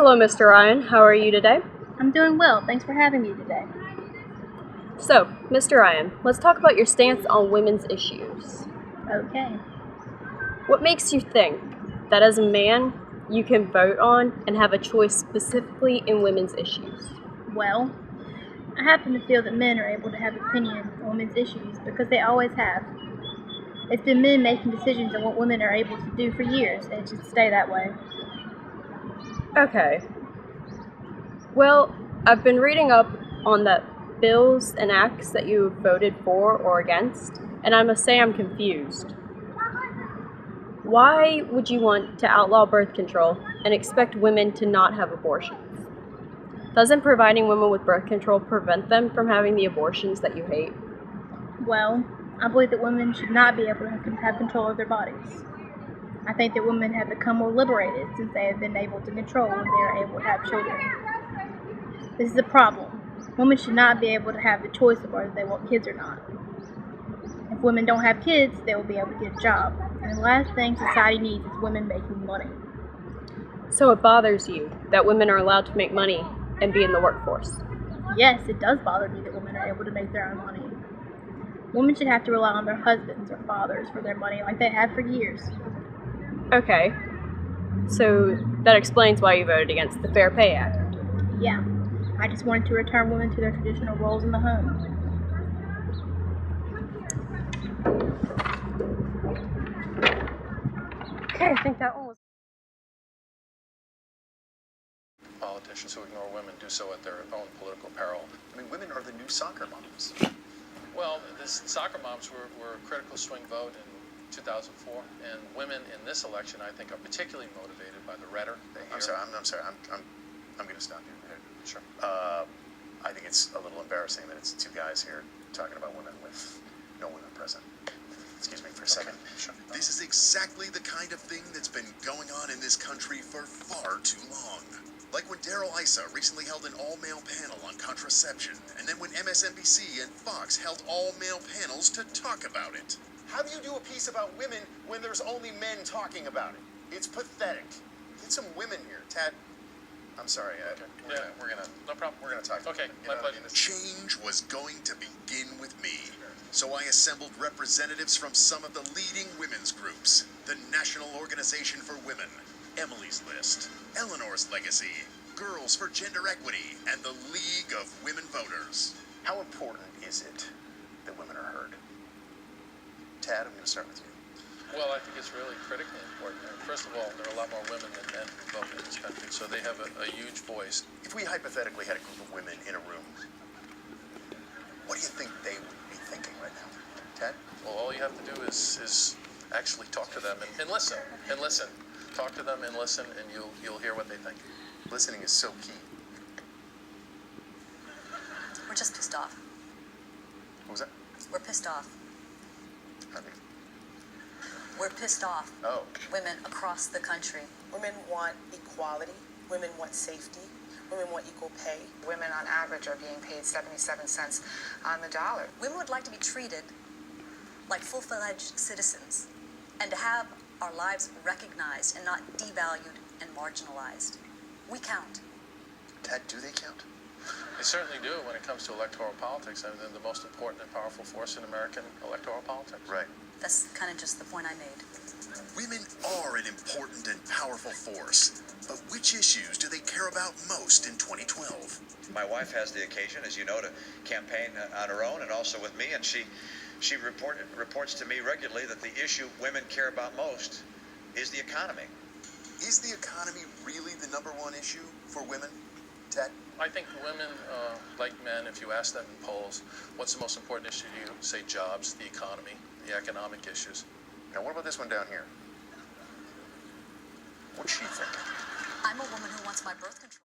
Hello, Mr. Ryan. How are you today? I'm doing well. Thanks for having me today. So, Mr. Ryan, let's talk about your stance on women's issues. Okay. What makes you think that as a man, you can vote on and have a choice specifically in women's issues? Well, I happen to feel that men are able to have opinion on women's issues because they always have. It's been men making decisions on what women are able to do for years, and it should stay that way. Okay. Well, I've been reading up on the bills and acts that you voted for or against, and I must say I'm confused. Why would you want to outlaw birth control and expect women to not have abortions? Doesn't providing women with birth control prevent them from having the abortions that you hate? Well, I believe that women should not be able to have control of their bodies. I think that women have become more liberated since they have been able to control when they are able to have children. This is a problem. Women should not be able to have the choice of whether they want kids or not. If women don't have kids, they will be able to get a job. And the last thing society needs is women making money. So it bothers you that women are allowed to make money and be in the workforce? Yes, it does bother me that women are able to make their own money. Women should have to rely on their husbands or fathers for their money like they have for years. Okay. So that explains why you voted against the Fair Pay Act. Yeah, I just wanted to return women to their traditional roles in the home. Okay, I think that one was... Politicians who ignore women do so at their own political peril. I mean, women are the new soccer moms. Well, the soccer moms were a critical swing vote in 2004, and women in this election, I think, are particularly motivated by the rhetoric they hear. I'm sorry. I'm going to stop you. Sure. I think it's a little embarrassing that it's two guys here talking about women with no women present. Excuse me for a second. Sure. This is exactly the kind of thing that's been going on in this country for far too long. Like when Darrell Issa recently held an all-male panel on contraception, and then when MSNBC and Fox held all-male panels to talk about it. How do you do a piece about women when there's only men talking about it? It's pathetic. Get some women here, Ted. I'm sorry. We're gonna No problem. We're gonna talk. Okay, You my know, pleasure. Change was going to begin with me. So I assembled representatives from some of the leading women's groups. The National Organization for Women, Emily's List, Eleanor's Legacy, Girls for Gender Equity, and the League of Women Voters. How important is it that women are heard? Tad, I'm gonna start with you. Well, I think it's really critically important. First of all, there are a lot more women than men who vote in this country, so they have a huge voice. If we hypothetically had a group of women in a room, what do you think they would be thinking right now? Ted? Well, all you have to do is actually talk to them and listen. And listen. Talk to them and listen, and you'll hear what they think. Listening is so key. We're just pissed off. What was that? We're pissed off. I think. We're pissed off. Oh. Women across the country. Women want equality. Women want safety. Women want equal pay. Women on average are being paid 77 cents on the dollar. Women would like to be treated like full-fledged citizens and to have our lives recognized and not devalued and marginalized. We count. Ted, do they count? They certainly do when it comes to electoral politics. I mean, they're the most important and powerful force in American electoral politics. Right. That's kind of just the point I made. Women are an important and powerful force, but which issues do they care about most in 2012? My wife has the occasion, as you know, to campaign on her own and also with me, and she reports to me regularly that the issue women care about most is the economy. Is the economy really the number one issue for women, Ted? I think women, like men, if you ask them in polls, what's the most important issue to you? Say jobs, the economy, the economic issues. Now, what about this one down here? What's she thinking? I'm a woman who wants my birth control.